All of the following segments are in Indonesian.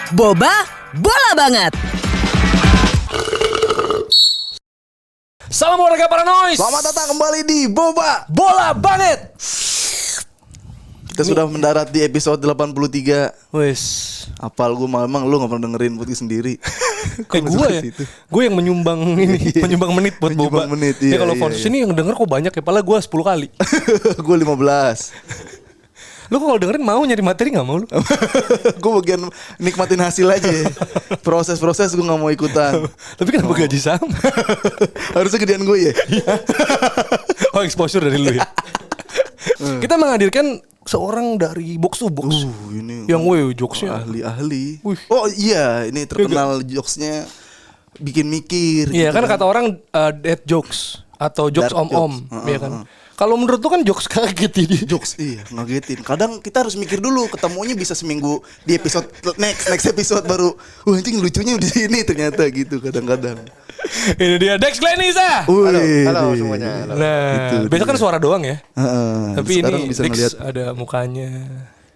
Boba Bola Banget. Salam olahraga para noise. Selamat datang kembali di Boba Bola Banget. Kita sudah mendarat di episode 83. Wes. Apal gue memang lu gak pernah dengerin podcast sendiri. Gue ya. Gue yang menyumbang ini, menyumbang menit buat Boba. Menyumbang menit, Ya iya, kalau iya, Fonsus iya. ini yang denger kok banyak ya, padahal gue 10 kali. Gue 15. Lu kok kalau dengerin mau nyari materi enggak mau lu? Gue bagian nikmatin hasil aja. Proses-proses gue gak mau ikutan. Tapi kenapa gaji sama? Harusnya gedean gue ya. Oh, exposure dari lu ya. Kita menghadirkan seorang dari box to box. Ini Yang jokesnya ahli-ahli. Wih. Oh iya, ini terkenal jokesnya bikin mikir. Iya gitu kan kata orang dead jokes atau jokes Dark om-om, jokes. ya kan. Kalau menurut lu kan jokes kaget ini. Jokes iya ngagetin. Kadang kita harus mikir dulu, ketemunya bisa seminggu di episode next episode baru. Anjing lucunya di sini ternyata gitu kadang-kadang. Ini dia Dex Glenisa. Halo semuanya. Halo. Nah, Itu biasa kan dia. suara doang ya. Tapi sekarang ini bisa Dex ngeliat. ada mukanya.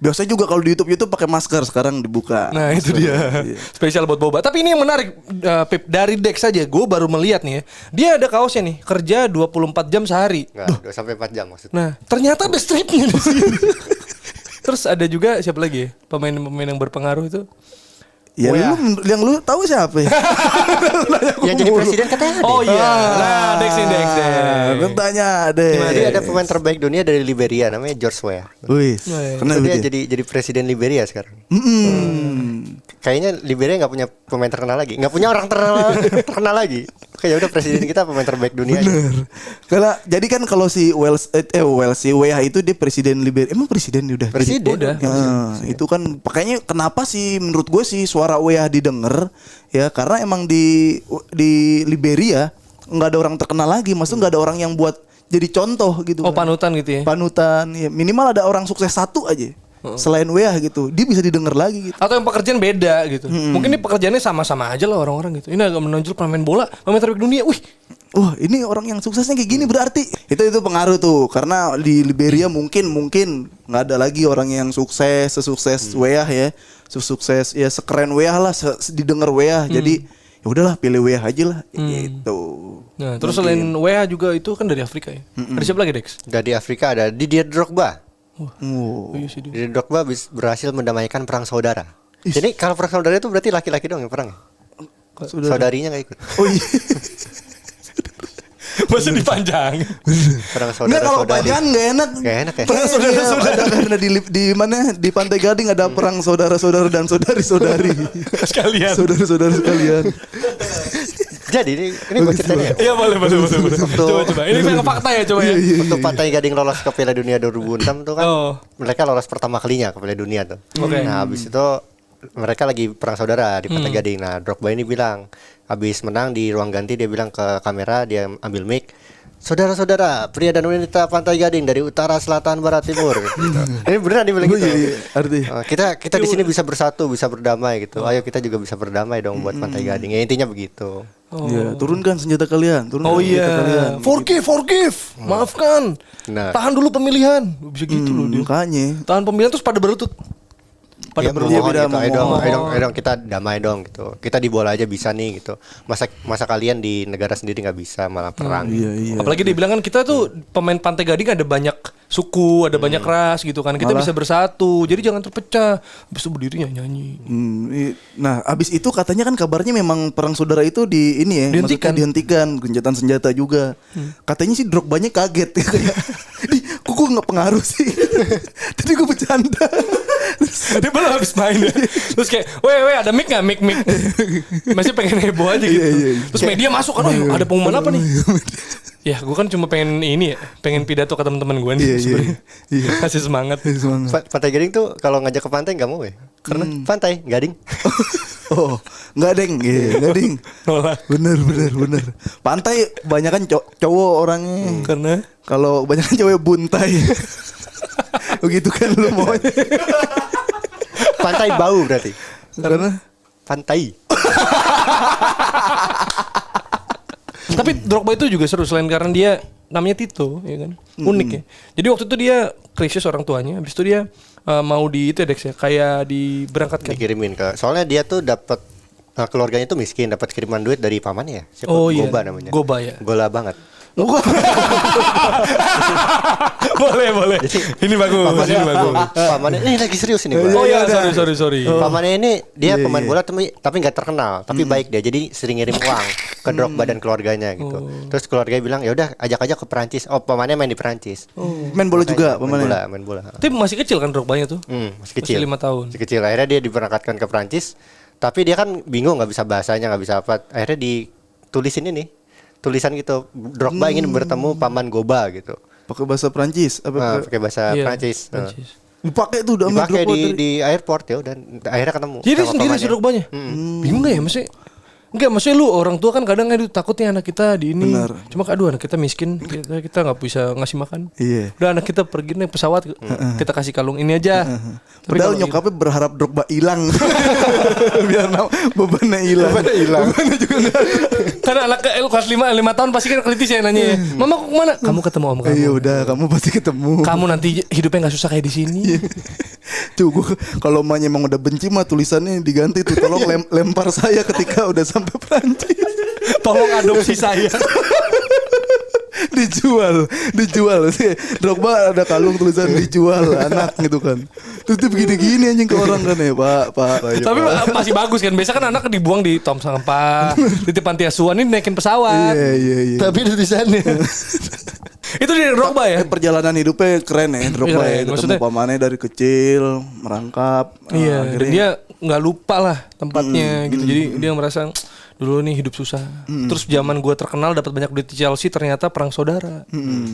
Biasanya juga kalau di YouTube pakai masker, sekarang dibuka. Nah itu dia. Iya. Spesial buat Boba. Tapi ini yang menarik, Pip, dari Dex saja gue baru melihat nih ya. Dia ada kaosnya nih, kerja 24 jam sehari. Enggak, 2 sampai 4 jam maksudnya. Nah, ternyata ada stripnya di sini. Terus ada juga siapa lagi ya? Pemain-pemain yang berpengaruh itu. Ya yang lu tahu siapa ya? Yang jadi presiden katanya ada. Oh iya. Nah, Dex ini Dex. Kan tanya deh. Jadi ada pemain terbaik dunia dari Liberia namanya George Weah. Wih, Iya. kena Dia dia. jadi presiden Liberia sekarang. Mm-mm. Kayaknya Liberia nggak punya pemain terkenal lagi, nggak punya orang terkenal lagi. Kayak udah presiden kita pemain terbaik dunia aja. Bener. Karena jadi kan kalau si si Weah itu dia presiden Liberia. Emang presiden dia udah? Presiden. Udah. Itu kan makanya kenapa sih menurut gue sih suara Weah didengar ya karena emang di Liberia nggak ada orang terkenal lagi, maksudnya nggak ada orang yang buat jadi contoh gitu. Oh, kan. panutan gitu ya. Panutan ya minimal ada orang sukses satu aja selain Weah gitu, dia bisa didengar lagi gitu. Atau yang pekerjaan beda gitu. Mungkin ini pekerjaannya sama-sama aja lah orang-orang gitu. Ini agak menonjol pemain bola, pemain terbaik dunia. Wih, Wah ini orang yang suksesnya kayak gini berarti itu pengaruh tuh karena di Liberia mungkin nggak ada lagi orang yang sukses sesukses Weah ya, sukses ya sekeren Weah lah, didengar Weah jadi ya udahlah pilih Weah aja lah gitu. nah terus selain WH juga itu kan dari Afrika ya. Ada siapa lagi Dex? Dari Afrika ada Didier Drogba. Oh. Iya sih dia. Didier Drogba berhasil mendamaikan perang saudara. Jadi kalau perang saudara itu berarti laki-laki dong yang perang. Saudarinya nggak ikut. Oh iya. Masa dipanjang. Perang Nggak saudara. kalau kepanjangan nggak enak. Nggak enak ya. Perang saudara-saudara karena di mana di Pantai Gading ada perang saudara-saudara dan saudari-saudari. Sekalian. Saudara-saudara sekalian. Jadi ini gue ceritain ya. Iya boleh. Coba. Ini memang fakta ya coba ya. Waktu Pantai Gading lolos ke Piala Dunia 2006 tuh kan mereka lolos pertama kalinya ke Piala Dunia tuh. Oke. Nah habis itu mereka lagi perang saudara di Pantai Gading. Nah Drogba ini bilang habis menang di ruang ganti dia bilang ke kamera, dia ambil mic, saudara-saudara pria dan wanita Pantai Gading dari utara, selatan, barat, timur gitu. Ini beneran dia bilang gitu. Artinya. Kita di sini bisa bersatu, bisa berdamai gitu. Ayo kita juga bisa berdamai dong buat Pantai Gading. Ya intinya begitu. Ya, turunkan senjata kalian. Oh iya. Forgive. Maafkan. Nah. Tahan dulu pemilihan. Bisa gitu loh dia. Makanya. Tahan pemilihan terus pada berlutut. Ya, Pada memohon beda gitu. Ayo memohon. dong kita damai dong gitu. Kita di bola aja bisa nih gitu. Masa kalian di negara sendiri nggak bisa malah perang. Iya. Apalagi dia bilang kan kita tuh pemain Pantai Gading ada banyak suku, ada banyak ras gitu kan. Kita bisa bersatu. Jadi jangan terpecah. Habis itu berdiri nyanyi. Nah, abis itu katanya kan kabarnya memang perang saudara itu di ini ya, Dihentikan. maksudnya dihentikan, gencatan senjata juga. Katanya sih Drogbanya kaget kayak, kok gue nggak pengaruh sih? Tadi gue bercanda. Dia baru habis main ya. Terus kayak, weh ada mic nggak? Mic. Masih pengen heboh aja gitu. Iya. Terus media masuk kan, oh ada pengumuman apa nih? Ya gue kan cuma pengen ini ya, pengen pidato ke teman-teman gue nih sebenarnya. Kasih semangat. Pantai Gading tuh kalau ngajak ke pantai nggak mau ya. Karena pantai Gading. Oh, nggak deng, nggak deng. Nolak. Bener. Pantai kebanyakan cowok orangnya. Karena Kalau kebanyakan cowok buntai. Begitu kan lu maunya. Pantai bau berarti. Karena Pantai. Tapi Drogba itu juga seru selain karena dia namanya Tito, ya kan, unik ya. Jadi waktu itu dia krisis orang tuanya, habis itu dia mau di itu ya Dex ya, kayak diberangkatkan. Dikirimin ke. Soalnya dia tuh dapat keluarganya tuh miskin, dapat kiriman duit dari pamannya ya. Siapa? Oh iya. Goba namanya. Goba ya. Gola banget. boleh. Ini bagus. Pamannya ini lagi serius ini gua. Oh iya, sorry. Pamannya ini dia Iya, pemain iya. bola tapi nggak terkenal, tapi baik dia. Jadi sering ngirim uang ke Drogba dan keluarganya gitu. Terus keluarganya bilang, "Ya udah ajak aja ke Perancis." Oh, pamannya main di Perancis. Main bola juga pemainnya. Main bola. Tapi masih kecil kan Drogba-nya tuh. Masih kecil. Masih 5 tahun. Masih kecil. Akhirnya dia diberangkatkan ke Perancis. Tapi dia kan bingung, nggak bisa bahasanya, nggak bisa apa. Akhirnya ditulisin ini. Tulisan gitu, Drogba ingin bertemu paman Goba gitu. Pakai bahasa Prancis Pakai bahasa Iya, Prancis. Prancis. dipakai tuh udah sama Dipakai Drogba di, dari- di airport ya udah akhirnya ketemu. Jadi sama sendiri pamannya. si Drogbanya. Bingung gak ya maksudnya? Enggak, maksudnya lu orang tua kan kadang aduh takutnya anak kita di ini. Benar. Cuma aduh anak kita miskin, kita nggak bisa ngasih makan. Iya. Udah anak kita pergi naik pesawat, kita kasih kalung ini aja. Tapi Padahal kalau nyokapnya berharap Drogba hilang. Biar bebannya hilang. Bebannya juga enggak. karena anak kelas 5 tahun pasti kan kritis ya nanya ya. Mama kok kemana? Kamu ketemu om kamu. Iya udah, kamu pasti ketemu. Kamu nanti hidupnya nggak susah kayak di sini. Tuh gua kalau emaknya emang udah benci mah tulisannya diganti tuh. Tolong lempar saya ketika udah sampai Prancis. Tolong adopsi saya. dijual sih. Drogba ada kalung tulisan dijual anak gitu kan. Terus dia begini-gini anjing ke orang kan ya, Pak. Tapi masih bagus kan. Biasa kan anak dibuang di tong sampah, di panti asuhan, ini naikin pesawat. Iya. Tapi itu di sana. Itu di Drogba ya. Perjalanan hidupnya keren ya Drogba Keren, ya. Ketemu maksudnya- pamannya dari kecil, merangkap. Iya, dan akhirnya dia nggak lupa lah tempatnya gitu. Jadi dia merasa dulu nih hidup susah. Terus zaman gue terkenal dapat banyak duit di Chelsea, ternyata perang saudara.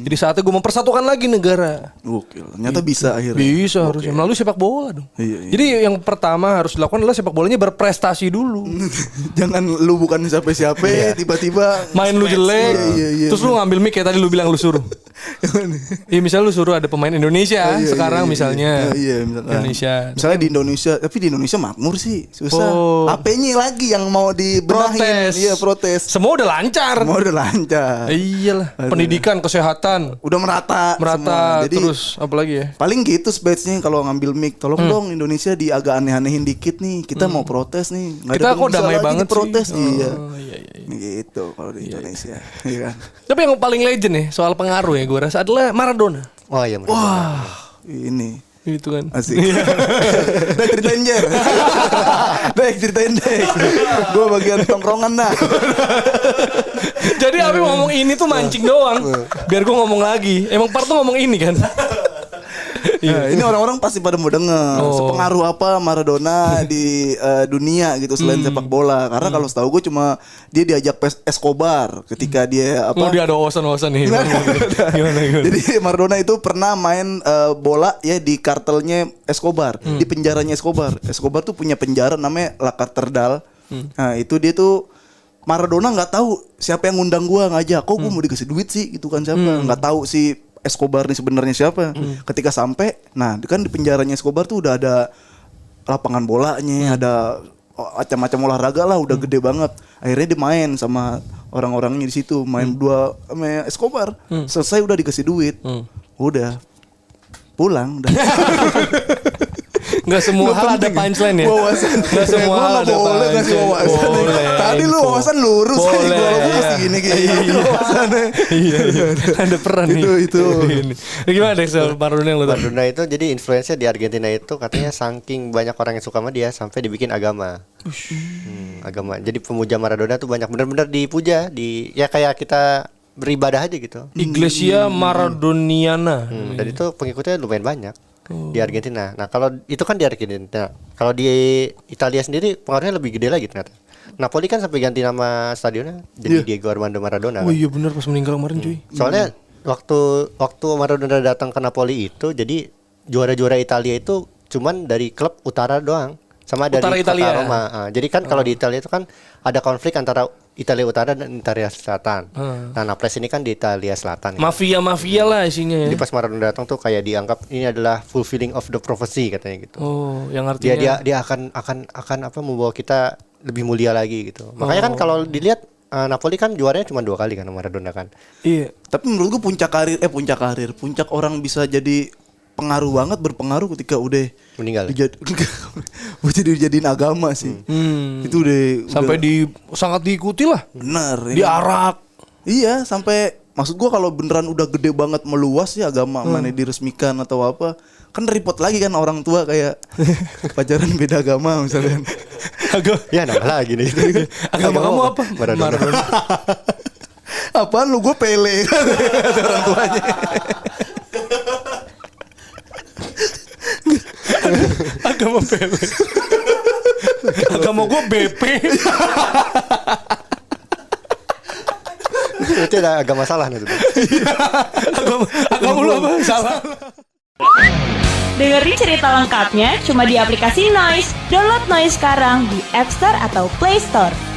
Jadi saatnya gue mempersatukan lagi negara. gokil. Ternyata bisa akhirnya. Bisa harusnya melalui sepak bola dong. Iya. Jadi yang pertama harus dilakukan adalah sepak bolanya berprestasi dulu. Jangan lu bukan siapa-siapa tiba-tiba Main lu jelek, Iya. terus lu ngambil mic kayak tadi lu bilang lu suruh. Iya misalnya lu suruh ada pemain Indonesia Iya, sekarang iya, misalnya. Iya, misalkan. Indonesia. Misalnya di Indonesia, tapi di Indonesia makmur sih, susah. Oh. HP-nya lagi yang mau dibenahin. Protes. Iya, protes. Semua udah lancar. Mau udah lancar. Iyalah, pendidikan, kesehatan, Udah merata. semua. Jadi terus apa lagi ya? paling gitu speech-nya kalau ngambil mic. Tolong dong Indonesia di agak aneh-anehin dikit nih. Kita mau protes nih. Nggak ada Kita kok bisa damai lagi banget diprotes. sih. Iya. Oh, iya. Gitu kalau di Indonesia. Iya kan. Tapi yang paling legend nih soal pengaruh ya gue rasa adalah Maradona. Oh iya benar. Wah, ini Gitu kan. asik. Udah ceritain Jer. Dek ceritain Dek. Gue bagian tongkrongan dah. Jadi Abi ngomong ini tuh mancing doang. Biar gue ngomong lagi. Emang Part tuh ngomong ini kan. Nah, ini orang-orang pasti pada mau denger Oh. sepengaruh apa Maradona di dunia gitu selain sepak bola. Karena kalau setahu gue cuma dia diajak Escobar ketika dia apa? Oh dia ada wawasan-wawasan nih. Gimana. Jadi Maradona itu pernah main bola ya di kartelnya Escobar, di penjaranya Escobar. Escobar tuh punya penjara namanya La Catedral. Nah, itu dia tuh Maradona nggak tahu siapa yang ngundang gua ngajak. Kok gua mau dikasih duit sih gitu kan siapa? Nggak tahu si Escobar nih sebenarnya siapa. Ketika sampai, nah kan di penjaranya Escobar tuh udah ada lapangan bolanya, ada macam-macam olahraga lah, udah gede banget. Akhirnya dia main sama orang-orangnya di situ, main dua sama Escobar. Selesai udah dikasih duit. Udah pulang udah. Nggak semua hal ada punchline ya. Wawasan. Nggak semua Gua hal nggak ada boleh kasih punchline. wawasan. Boleh, Tadi lu info. wawasan lurus aja. Boleh, Gua iya. kasih gini wawasannya. Iya. Ada peran nih. Itu. Ini. Gimana Dexel Maradona yang lu tahu? Maradona itu jadi influence di Argentina itu katanya saking banyak orang yang suka sama dia sampai dibikin agama. Agama. Jadi pemuja Maradona tuh banyak benar-benar dipuja di ya kayak kita beribadah aja gitu. Iglesia Maradoniana. Dan itu pengikutnya lumayan banyak di Argentina. Nah kalau itu kan di Argentina. Kalau di Italia sendiri pengaruhnya lebih gede lagi ternyata. Napoli kan sampai ganti nama stadionnya jadi Diego Armando Maradona. Oh kan. iya benar pas meninggal kemarin cuy. Soalnya waktu Maradona datang ke Napoli itu jadi juara-juara Italia itu cuman dari klub utara doang sama dari Utara kota Italia. Roma. Jadi kan kalau di Italia itu kan ada konflik antara Italia Utara dan Italia Selatan. Nah, Naples ini kan di Italia Selatan. Mafia lah isinya Jadi ya. pas Maradona datang tuh kayak dianggap ini adalah fulfilling of the prophecy katanya gitu. Oh, yang artinya Dia akan apa membawa kita lebih mulia lagi gitu. Makanya kan kalau dilihat Napoli kan juaranya cuma 2 kali kan Maradona kan. Iya. Tapi menurut gua puncak orang bisa jadi berpengaruh ketika udah Meninggal. Udah dijadiin agama sih. Itu udah Sampai sangat diikuti lah. bener. Diarak. Iya, sampai maksud gua kalau beneran udah gede banget meluas ya agama mana diresmikan atau apa, kan repot lagi kan orang tua kayak pacaran beda agama misalnya. Ya nambah lagi nih. Agama kamu apa? Maradona. Apaan lu, gue Pele kata orang tuanya. Agama Pele. Agama gue BP. Itu ada agama salah nih. Agama lu apa? Salah. Dengerin cerita lengkapnya cuma di aplikasi Noise. Download Noise sekarang di App Store atau Play Store.